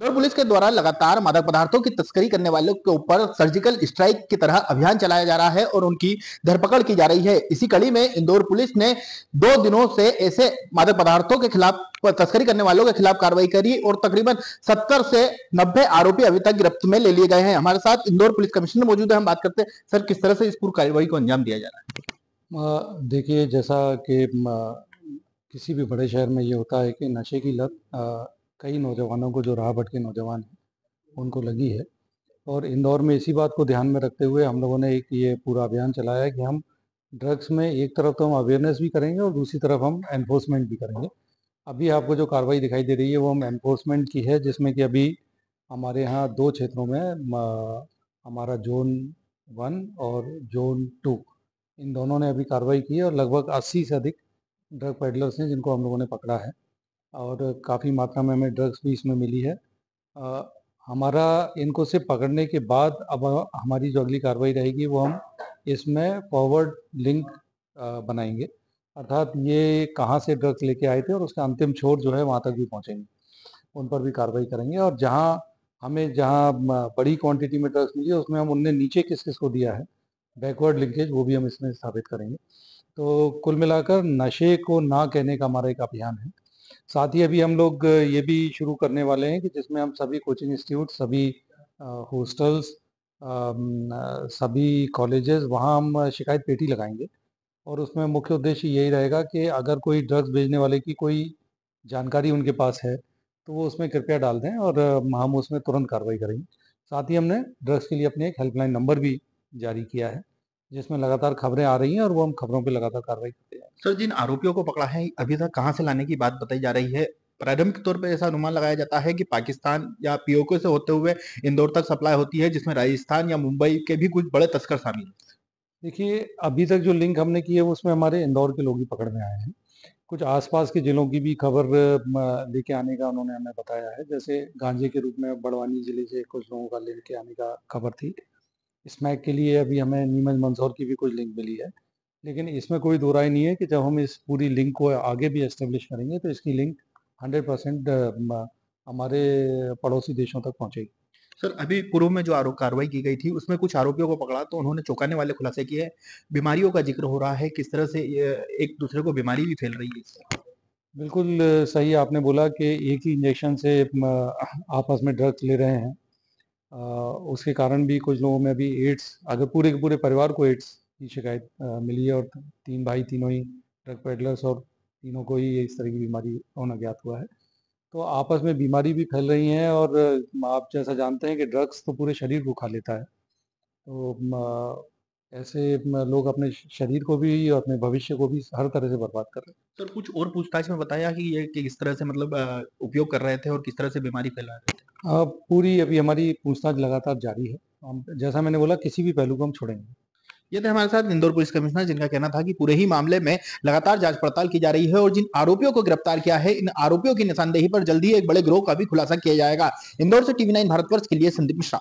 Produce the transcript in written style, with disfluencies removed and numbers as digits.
Indore police के द्वारा लगातार मादक पदार्थों की तस्करी करने वालों के ऊपर सर्जिकल स्ट्राइक की तरह अभियान चलाया जा रहा है और उनकी धरपकड़ की जा रही है। इसी कड़ी में इंदौर पुलिस ने 2 दिनों से ऐसे मादक पदार्थों के खिलाफ तस्करी करने वालों के खिलाफ कार्रवाई करी और तकरीबन 70 से 90 आरोपी अभी तक गिरफ्त में ले लिए गए हैं। हमारे साथ इंदौर पुलिस कमिश्नर मौजूद है, हम बात करते हैं सर, किस तरह से इस पूरी कार्रवाई को अंजाम दिया जा रहा है? देखिए, जैसा कि किसी भी बड़े शहर में ये होता है कि नशे की लत कई नौजवानों को, जो राह भटके नौजवान हैं, उनको लगी है। और इंदौर में इसी बात को ध्यान में रखते हुए हम लोगों ने एक ये पूरा अभियान चलाया है कि हम ड्रग्स में एक तरफ तो हम अवेयरनेस भी करेंगे और दूसरी तरफ हम एनफोर्समेंट भी करेंगे। अभी आपको जो कार्रवाई दिखाई दे रही है वो हम एनफोर्समेंट की है, जिसमें कि अभी हमारे यहाँ 2 क्षेत्रों में हमारा जोन 1 और जोन 2, इन दोनों ने अभी कार्रवाई की है और लगभग 80 से अधिक ड्रग पेडलर्स हैं जिनको हम लोगों ने पकड़ा है और काफ़ी मात्रा में हमें ड्रग्स भी इसमें मिली है। हमारा इनको सिर्फ पकड़ने के बाद अब हमारी जो अगली कार्रवाई रहेगी वो हम इसमें फॉरवर्ड लिंक बनाएंगे, अर्थात ये कहाँ से ड्रग्स लेके आए थे और उसका अंतिम छोर जो है वहाँ तक भी पहुँचेंगे, उन पर भी कार्रवाई करेंगे। और जहाँ बड़ी क्वांटिटी में ड्रग्स मिली है उसमें हम उनने नीचे किस किस को दिया है, बैकवर्ड लिंकेज, वो भी हम इसमें स्थापित करेंगे। तो कुल मिलाकर नशे को ना कहने का हमारा एक अभियान है। साथ ही अभी हम लोग ये भी शुरू करने वाले हैं कि जिसमें हम सभी कोचिंग इंस्टीट्यूट, सभी हॉस्टल्स, सभी कॉलेजेस, वहाँ हम शिकायत पेटी लगाएंगे और उसमें मुख्य उद्देश्य यही रहेगा कि अगर कोई ड्रग्स बेचने वाले की कोई जानकारी उनके पास है तो वो उसमें कृपया डाल दें और हम उसमें तुरंत कार्रवाई करेंगे। साथ ही हमने ड्रग्स के लिए अपने एक हेल्पलाइन नंबर भी जारी किया है जिसमें लगातार खबरें आ रही हैं और वो हम खबरों पे लगातार कार्रवाई करते हैं। सर, जिन आरोपियों को पकड़ा है अभी तक कहां से लाने की बात बताई जा रही है? प्रारंभिक तौर पर ऐसा अनुमान लगाया जाता है कि पाकिस्तान या पीओके से होते हुए इंदौर तक सप्लाई होती है, जिसमें राजस्थान या मुंबई के भी कुछ बड़े तस्कर शामिल हैं। देखिए, अभी तक जो लिंक हमने की है उसमें हमारे इंदौर के लोग ही पकड़ में आए हैं। कुछ आसपास के जिलों की भी खबर लेके आने का उन्होंने हमें बताया है। जैसे गांजे के रूप में बड़वानी जिले से कुछ लोगों का लेके आने का खबर थी। स्मैक के लिए अभी हमें नीमच मंदसौर की भी कुछ लिंक मिली है। लेकिन इसमें कोई दो राय नहीं है कि जब हम इस पूरी लिंक को आगे भी एस्टेब्लिश करेंगे तो इसकी लिंक 100% हमारे पड़ोसी देशों तक पहुंचेगी। सर, अभी पूर्व में जो आरोप कार्रवाई की गई थी उसमें कुछ आरोपियों को पकड़ा तो उन्होंने चौंकाने वाले खुलासे किए हैं। बीमारियों का जिक्र हो रहा है, किस तरह से ये एक दूसरे को बीमारी भी फैल रही है इससे। बिल्कुल सही आपने बोला कि एक ही इंजेक्शन से आपस में ड्रग्स ले रहे हैं। उसके कारण भी कुछ लोगों में अभी एड्स, अगर पूरे के पूरे परिवार को एड्स की शिकायत मिली है और 3 भाई, तीनों ही ड्रग पेडलर्स और तीनों को ही इस तरह की बीमारी होना ज्ञात हुआ है। तो आपस में बीमारी भी फैल रही हैं और आप जैसा जानते हैं कि ड्रग्स तो पूरे शरीर को खा लेता है। तो ऐसे लोग अपने शरीर को भी और अपने भविष्य को भी हर तरह से बर्बाद कर रहे हैं। सर, कुछ और पूछताछ में बताया कि ये कि किस तरह से मतलब उपयोग कर रहे थे और किस तरह से बीमारी फैला रहे थे? पूरी अभी हमारी पूछताछ लगातार जारी है। हम, जैसा मैंने बोला, किसी भी पहलू को हम छोड़ेंगे। ये थे हमारे साथ इंदौर पुलिस कमिश्नर, जिनका कहना था कि पूरे ही मामले में लगातार जांच पड़ताल की जा रही है और जिन आरोपियों को गिरफ्तार किया है, इन आरोपियों की निशानदेही पर जल्दी ही एक बड़े गिरोह का भी खुलासा किया जाएगा। इंदौर से टीवी 9 भारतवर्ष के लिए संदीप मिश्रा।